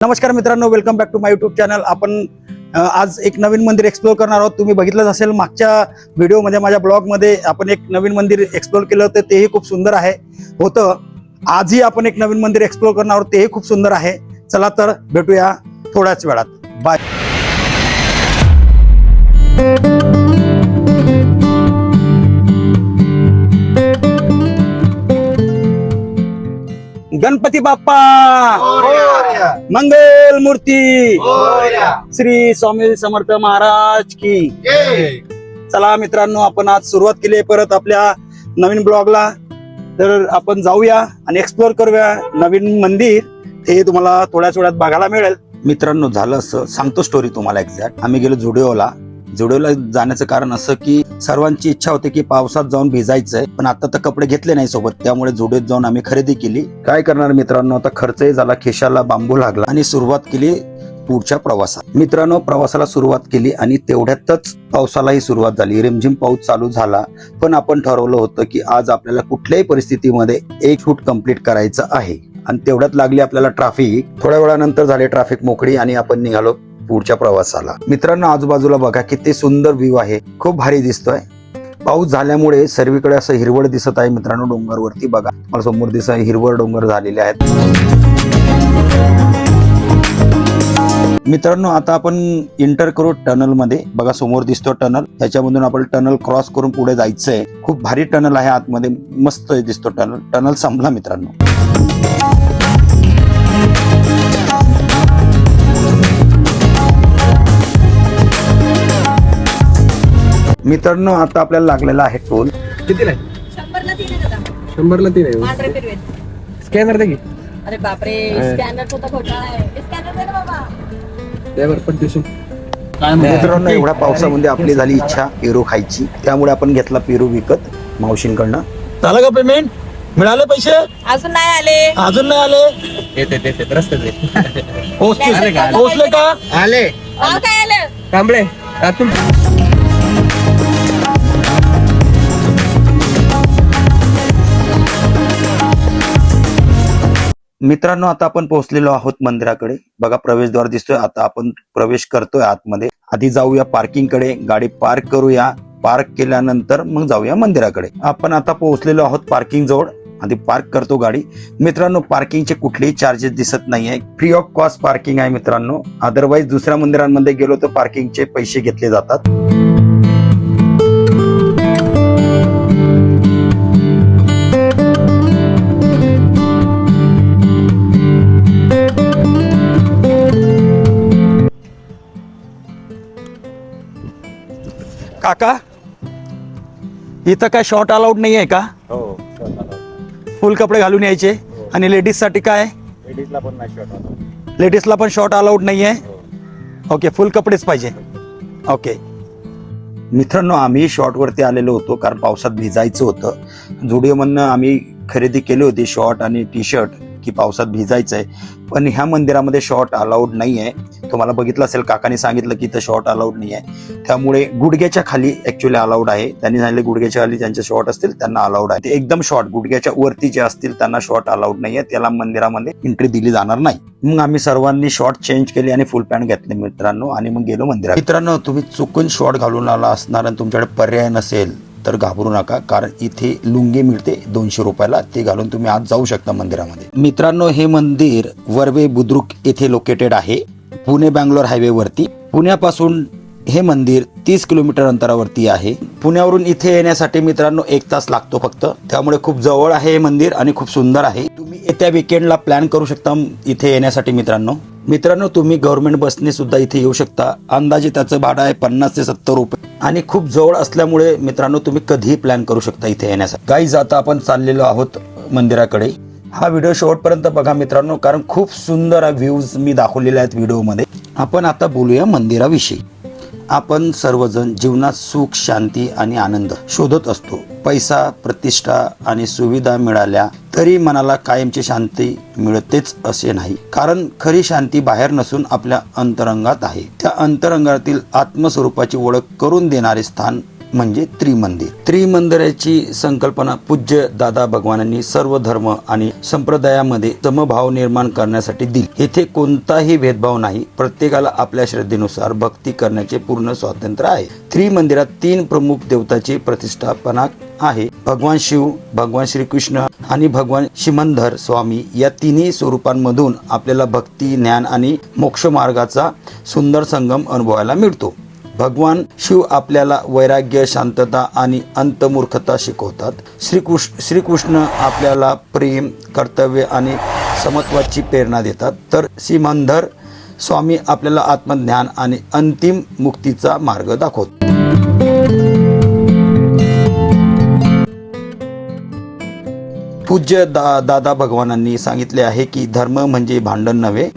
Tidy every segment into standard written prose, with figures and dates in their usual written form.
नमस्कार मित्रांनो, welcome back to my YouTube channel. आपण आज एक नवीन मंदिर एक्सप्लोर करणार आहोत। तुम्ही बघितलंच असेल मागच्या व्हिडिओमध्ये, माझ्या ब्लॉगमध्ये आपण एक नवीन मंदिर एक्सप्लोर केलं होतं, तेही खूप सुंदर होतं। आजही आपण एक नवीन मंदिर एक्सप्लोर करणार आहोत, तेही खूप सुंदर आहे। चला तर भेटूया थोड्याच वेळात, बाय। गणपती बाप्पा मंगल मूर्ती, श्री स्वामी समर्थ महाराज की। चला मित्रांनो, आपण आज सुरुवात केली आहे परत आपल्या नवीन ब्लॉगला। तर आपण जाऊया आणि एक्सप्लोर करूया नवीन मंदिर, हे तुम्हाला थोड्याच वेळात बघायला मिळेल। मित्रांनो, झालं असं, सांगतो स्टोरी तुम्हाला एक्झॅक्ट। आम्ही गेलो जुडिओला जाण्याचं कारण असं की सर्वांची इच्छा होती की पावसात जाऊन भिजायचंय, पण आता तर कपडे घेतले नाही सोबत, त्यामुळे जुडिओत जाऊन आम्ही खरेदी केली। काय करणार मित्रांनो, आता खर्चही झाला, खिशाला बांबू लागला आणि सुरुवात केली पुढच्या प्रवासात। मित्रांनो, प्रवासाला सुरुवात केली आणि तेवढ्यातच पावसालाही सुरुवात झाली। रिमझिम पाऊस चालू झाला, पण आपण ठरवलं होतं की आज आपल्याला कुठल्याही परिस्थितीमध्ये एक शूट कंप्लीट करायचं आहे आणि तेवढ्यात लागली आपल्याला ट्रॅफिक। थोड्या वेळानंतर झाले ट्रॅफिक मोकळी आणि आपण निघालो पुढच्या प्रवासाला। मित्रांनो, आजूबाजूला बघा किती सुंदर व्ह्यू आहे, खूप भारी दिसतोय। पाऊस झाल्यामुळे सर्वीकडे असं हिरवळ दिसत आहे। मित्रांनो, डोंगरवरती बघा, मला समोर दिसत आहे हिरवळ डोंगर झालेले आहेत। मित्रांनो, आता आपण इंटर करू टनल मध्ये। बघा समोर दिसतो टनल, त्याच्यामधून आपण टनल क्रॉस करून पुढे जायचंय। खूप भारी टनल आहे आतमध्ये, मस्त दिसतो टनल। टनल संपला मित्रांनो। मित्रांनो, आता आपल्याला लागलेला आहे टोल। कितीला आहे? 100ला 3 आहे दादा। 100ला 3 आहे। पांढरे पिरवे। स्कॅनर दे की. अरे बापरे, स्कॅनर तो खोटा आहे। स्कॅनर दे ना बाबा। त्यावर पण दिसून मित्रांनो, एवढ्या पावसामध्ये आपली झाली इच्छा पेरू खायची, त्यामुळे आपण घेतला पेरू विकत मावशींकडनं। झालं का पेमेंट? मिळाले पैसे? अजून नाही आले। अजून नाही आले? येते रस्त्यात पोहोचले का? आले नाव काय आलं? कांबळे आतून मित्रांनो, आता आपण पोहोचलेलो आहोत मंदिराकडे। बघा प्रवेशद्वार दिसतोय, आता आपण प्रवेश करतोय आतमध्ये। आधी जाऊया पार्किंग कडे, गाडी पार्क करूया। पार्क केल्यानंतर मग जाऊया मंदिराकडे। आपण आता पोहोचलेलो आहोत पार्किंग जवळ, आधी पार्क करतो गाडी। मित्रांनो, पार्किंगचे कुठलेही चार्जेस दिसत नाहीये, फ्री ऑफ कॉस्ट पार्किंग आहे मित्रांनो। अदरवाईज दुसऱ्या मंदिरांमध्ये गेलो तर पार्किंगचे पैसे घेतले जातात। काका, इथं काय शॉर्ट अलाउड नाही आहे का? फुल कपडे घालून यायचे। आणि लेडीज साठी काय? लेडीजला पण शॉर्ट अलाउड नाही आहे। ओके, फुल कपडेच पाहिजे। ओके मित्रांनो, आम्ही शॉर्ट वरती आलेलो होतो कारण पावसात भिजायचं होतं। जुडिओमधनं आम्ही खरेदी केली होती शॉर्ट आणि टी शर्ट की पावसात भिजायचंय, पण ह्या मंदिरामध्ये शॉर्ट अलाउड नाही आहे। तुम्हाला बघितलं असेल, काकाने सांगितलं की इथं शॉर्ट अलाउड नाही आहे, त्यामुळे गुडघ्याच्या खाली ऍक्च्युअली अलाउड आहे। त्यांनी सांगितलं गुडघ्याच्या खाली ज्यांचे शॉर्ट असतील त्यांना अलाउड आहे। ते एकदम शॉर्ट गुडघ्याच्या वरती जे असतील त्यांना शॉर्ट अलाउड नाही आहे, त्याला मंदिरामध्ये एंट्री दिली जाणार नाही। मग आम्ही सर्वांनी शॉर्ट चेंज केली आणि फुल पॅन्ट घेतले मित्रांनो, आणि मग गेलो मंदिरात। मित्रांनो, तुम्ही चुकून शॉर्ट घालून आला असणार आणि तुमच्याकडे पर्याय नसेल तर घाबरू नका, कारण इथे लुंगी मिळते 200 रुपयाला, ते घालून तुम्ही आज जाऊ शकता मंदिरामध्ये। मित्रांनो, हे मंदिर वर्वे बुद्रुक येथे लोकेटेड आहे, पुणे बँगलोर हायवे वरती। पुण्यापासून हे मंदिर 30 किलोमीटर अंतरावरती आहे। पुण्यावरून इथे येण्यासाठी मित्रांनो 1 तास लागतो फक्त, त्यामुळे खूप जवळ आहे हे मंदिर आणि खूप सुंदर आहे। तुम्ही येत्या वीकेंडला प्लॅन करू शकता इथे येण्यासाठी मित्रांनो, तुम्ही गव्हर्नमेंट बसने सुद्धा इथे येऊ शकता। अंदाजे त्याचं भाडं आहे 50 ते 70 रुपये आणि खूप जवळ असल्यामुळे मित्रांनो तुम्ही कधीही प्लॅन करू शकता इथे येण्यासाठी। गाईज, आता आपण चाललेलो आहोत मंदिराकडे। हा व्हिडिओ शेवटपर्यंत बघा मित्रांनो, कारण खूप सुंदर व्ह्यूज मी दाखवलेले आहेत व्हिडिओमध्ये। आपण आता बोलूया मंदिराविषयी। आपण सर्वजण जीवनात सुख, शांती आणि आनंद शोधत असतो। पैसा, प्रतिष्ठा आणि सुविधा मिळाल्या तरी मनाला कायमची शांती मिळतेच असे नाही, कारण खरी शांती बाहेर नसून आपल्या अंतरंगात आहे। त्या अंतरंगातील आत्मस्वरूपाची ओळख करून देणारे स्थान म्हणजे त्रिमंदिर. त्रिमंदिराची संकल्पना पूज्य दादा भगवानांनी सर्व धर्म आणि संप्रदायामध्ये समभाव निर्माण करण्यासाठी दिली. येथे कोणताही भेदभाव नाही. प्रत्येकाला आपल्या श्रद्धेनुसार भक्ती करण्याचे पूर्ण स्वातंत्र्य आहे. त्रिमंदिरात 3 प्रमुख देवताची प्रतिष्ठापना आहे. भगवान शिव, भगवान श्रीकृष्ण आणि भगवान शिमंधर स्वामी या तिन्ही स्वरूपांमधून आपल्याला भक्ती, ज्ञान आणि मोक्ष मार्गाचा सुंदर संगम अनुभवायला मिळतो. भगवान शिव आपल्याला वैराग्य, शांतता आणि अंतर्मुखता शिकवतात. श्रीकृष्ण आपल्याला प्रेम, कर्तव्य आणि समत्वाची प्रेरणा देतात. तर सिमंदर स्वामी आपल्याला आत्मज्ञान आणि अंतिम मुक्तीचा मार्ग दाखवतात. पूज्य दादा भगवानांनी सांगितले आहे की धर्म म्हणजे भांडण नव्हे,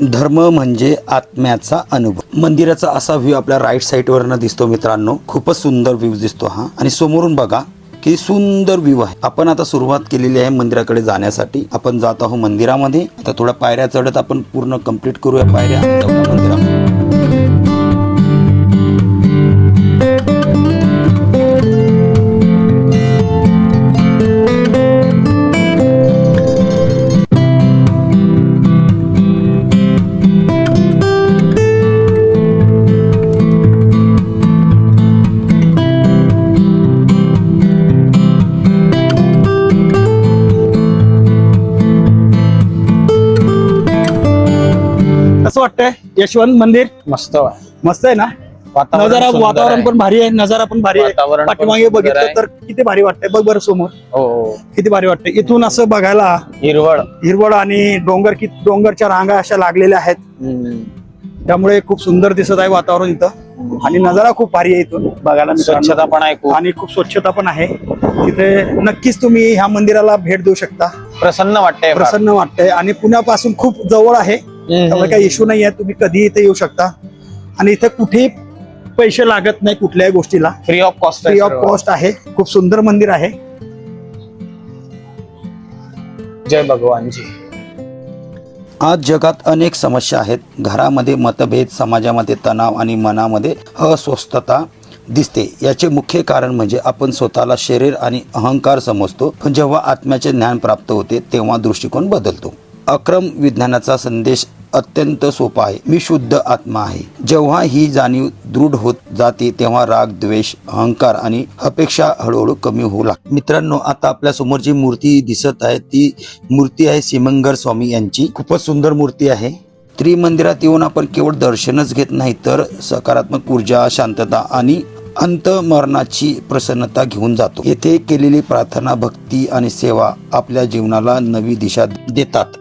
धर्म म्हणजे आत्म्याचा अनुभव. मंदिराचा असा व्ह्यू आपल्या राईट साईडवरनं दिसतो मित्रांनो. खूपच सुंदर व्ह्यू दिसतो हा. आणि समोरून बघा किती सुंदर व्ह्यू आहे. आपण आता सुरुवात केलेली आहे मंदिराकडे जाण्यासाठी. आपण जात आहोत मंदिरामध्ये. आता थोड्या पायऱ्या चढत आपण पूर्ण कंप्लीट करूया पायऱ्या आणि जाऊया मंदिरामध्ये. कसं वाटतंय यशवंत मंदिर? मस्त मस्त आहे ना. नजारा, वातावरण पण भारी आहे, नजारा पण भारी आहे. वातावरण पण पाठीमागे सुंदर बघितलं आहे. तर किती भारी वाटतंय. बघ बरं समोर हो. किती भारी वाटतंय. इथून असं बघायला हिरवळ आणि डोंगरच्या रांगा अशा लागलेल्या आहेत. त्यामुळे खूप सुंदर दिसत आहे वातावरण इथं. आणि नजारा खूप भारी आहे इथून बघायला मित्रांनो. स्वच्छता पण आहे खूप. आणि खूप स्वच्छता पण आहे तिथे. नक्कीच तुम्ही ह्या मंदिराला भेट देऊ शकता. प्रसन्न वाटतंय. प्रसन्न वाटतंय आणि पुण्यापासून खूप जवळ आहे. त्यामुळे काही इश्यू नाही आहे. तुम्ही कधीही इथे येऊ शकता. आणि इथे कुठेही पैसे लागत नाही कुठल्याही गोष्टीला. Free of cost. Free of cost आहे. खूप सुंदर मंदिर आहे. जय भगवानजी. आज जगात अनेक समस्या आहेत. घरामध्ये मतभेद, समाजामध्ये तणाव आणि मनामध्ये अस्वस्थता दिसते. याचे मुख्य कारण म्हणजे आपण स्वतःला शरीर आणि अहंकार समजतो. पण जेव्हा आत्म्याचे ज्ञान प्राप्त होते तेव्हा दृष्टिकोन बदलतो. अक्रम विज्ञानाचा संदेश अत्यंत सोपा आहे. मी शुद्ध आत्मा आहे. जेव्हा ही जाणीव दृढ होत जाते तेव्हा राग, द्वेष, अहंकार आणि अपेक्षा हळूहळू कमी होऊ लागते. मित्रांनो, आता आपल्या समोर जी मूर्ती दिसत आहे ती मूर्ती आहे सिमंदर स्वामी यांची. खूपच सुंदर मूर्ती आहे. त्रिमंदिरात येऊन आपण केवळ दर्शनच घेत नाही तर सकारात्मक ऊर्जा, शांतता आणि अंतःमरणाची प्रसन्नता घेऊन जातो. येथे केलेली प्रार्थना, भक्ती आणि सेवा आपल्या जीवनाला नवी दिशा देतात.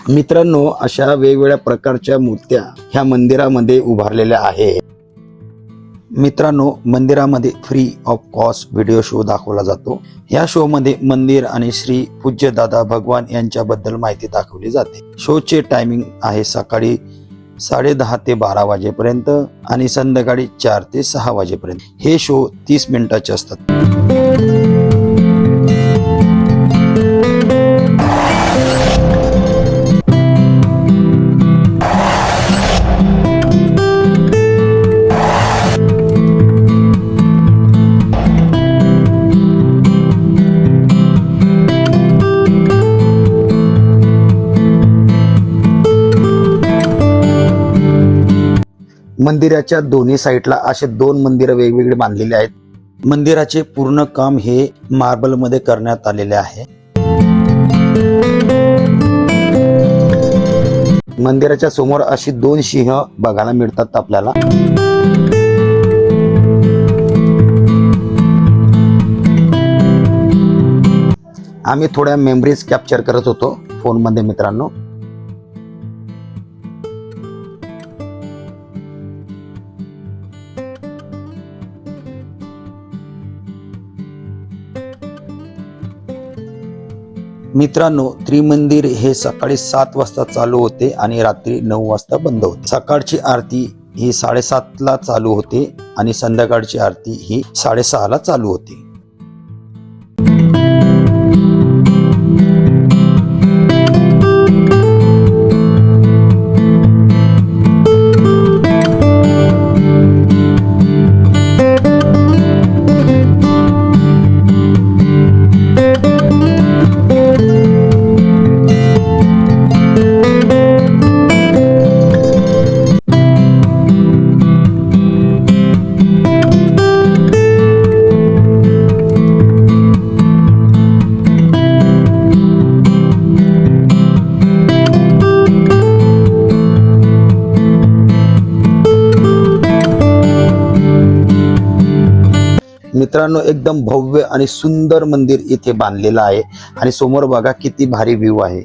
मित्रांनो, अशा वेगवेगळ्या प्रकारच्या मूर्त्या ह्या मंदिरामध्ये उभारलेल्या आहेत. मित्रांनो, मंदिरामध्ये free of cost video show दाखवला जातो. या शो मध्ये मंदिर आणि श्री पूज्य दादा भगवान यांच्याबद्दल माहिती दाखवली जाते. शोचे टायमिंग आहे सकाळी 10:30 ते 12 वाजेपर्यंत आणि संध्याकाळी 4 ते 6 वाजेपर्यंत. हे शो 30 मिनिटाचे असतात. मंदिराच्या दोन्ही साईडला असे 2 मंदिरं वेगवेगळे बांधलेले आहेत. मंदिराचे पूर्ण काम हे मार्बल मध्ये करण्यात आलेले आहे. मंदिराच्या समोर अशी 2 सिंह बघायला मिळतात आपल्याला. आम्ही थोड्या मेमरीज कॅप्चर करत होतो फोनमध्ये मित्रांनो. मित्रांनो, त्रिमंदिर हे सकाळी 7 वाजता चालू होते आणि रात्री 9 वाजता बंद होते. सकाळची आरती ही 7:30 ला चालू होते आणि संध्याकाळची आरती ही 6:30 ला चालू होते. मित्रांनो, एकदम भव्य आणि सुंदर मंदिर इथे बांधलेलं आहे आणि समोर बघा किती भारी व्ह्यू आहे.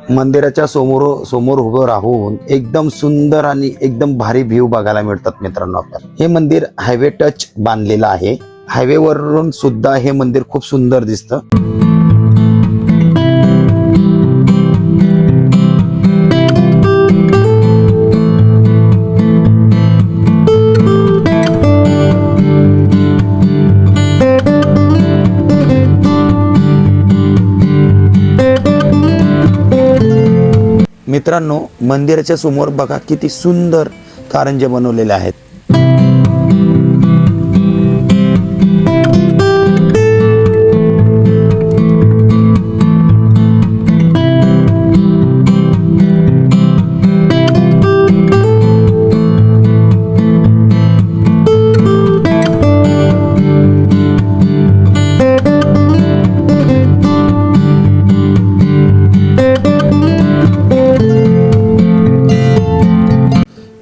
मंदिराच्या समोर उभं राहून एकदम सुंदर आणि एकदम भारी व्ह्यू बघायला मिळतात मित्रांनो आपल्याला. हे मंदिर हायवे टच बांधलेलं आहे. हायवेवरून सुद्धा हे मंदिर खूप सुंदर दिसतं. मित्रांनो, मंदिराच्या समोर बघा किती सुंदर कारंजे बनवलेले आहेत.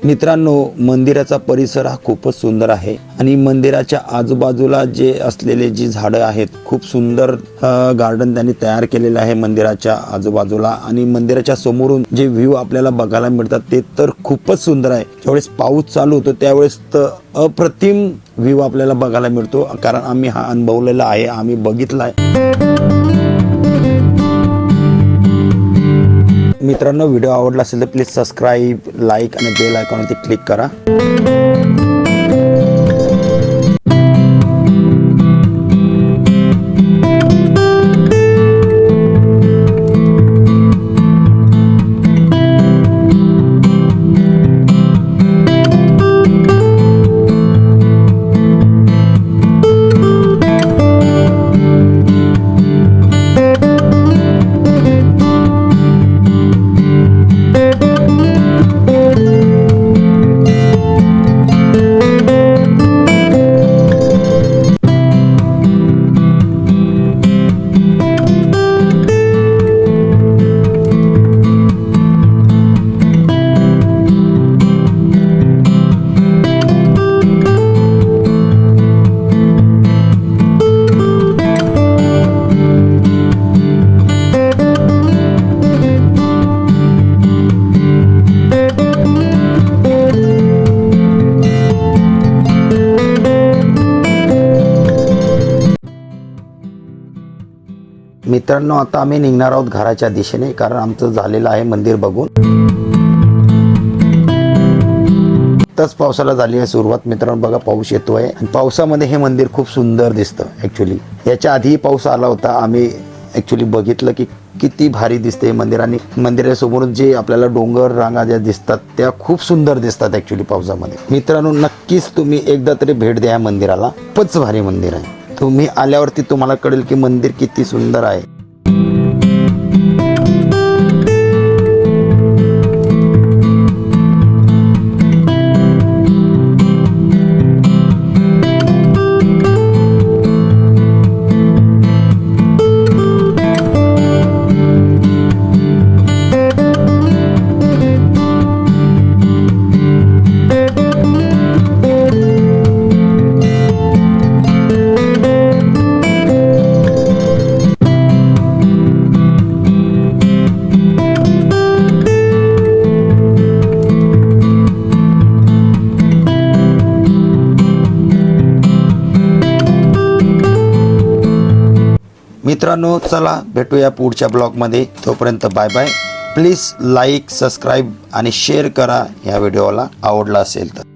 मित्रांनो, मंदिराचा परिसर हा खूपच सुंदर आहे आणि मंदिराच्या आजूबाजूला जे असलेले जी झाडं आहेत, खूप सुंदर गार्डन त्यांनी तयार केलेलं आहे मंदिराच्या आजूबाजूला. आणि मंदिराच्या समोरून जे व्ह्यू आपल्याला बघायला मिळतात ते तर खूपच सुंदर आहे. ज्यावेळेस पाऊस चालू होतो त्यावेळेस तर अप्रतिम व्ह्यू आपल्याला बघायला मिळतो, कारण आम्ही हा अनुभवलेला आहे, आम्ही बघितला आहे. मित्रांनो, व्हिडिओ आवडला असेल तर प्लीज सबस्क्राईब, लाईक आणि बेल आयकॉनवरती क्लिक करा. मित्रांनो, आता आम्ही निघणार आहोत घराच्या दिशेने, कारण आमचं झालेलं आहे मंदिर बघून. आत्ताच पावसाला झाली आहे सुरुवात मित्रांनो. बघा पाऊस येतोय आणि पावसामध्ये हे मंदिर खूप सुंदर दिसतं. ॲक्च्युली याच्या आधी पाऊस आला होता, आम्ही ॲक्च्युली बघितलं की किती भारी दिसते मंदिर. आणि मंदिरासमोरून जे आपल्याला डोंगर रांगा ज्या दिसतात त्या खूप सुंदर दिसतात ॲक्च्युली पावसामध्ये. मित्रांनो, नक्कीच तुम्ही एकदा तरी भेट द्या मंदिराला. खूपच भारी मंदिर आहे. तुम्ही आल्यावरती तुम्हाला कळेल की मंदिर किती सुंदर आहे. मित्रांनो चला भेटूया पुढच्या ब्लॉगमध्ये. तोपर्यंत bye bye. Please like subscribe आणि शेअर करा या व्हिडिओला आवडला असेल तर.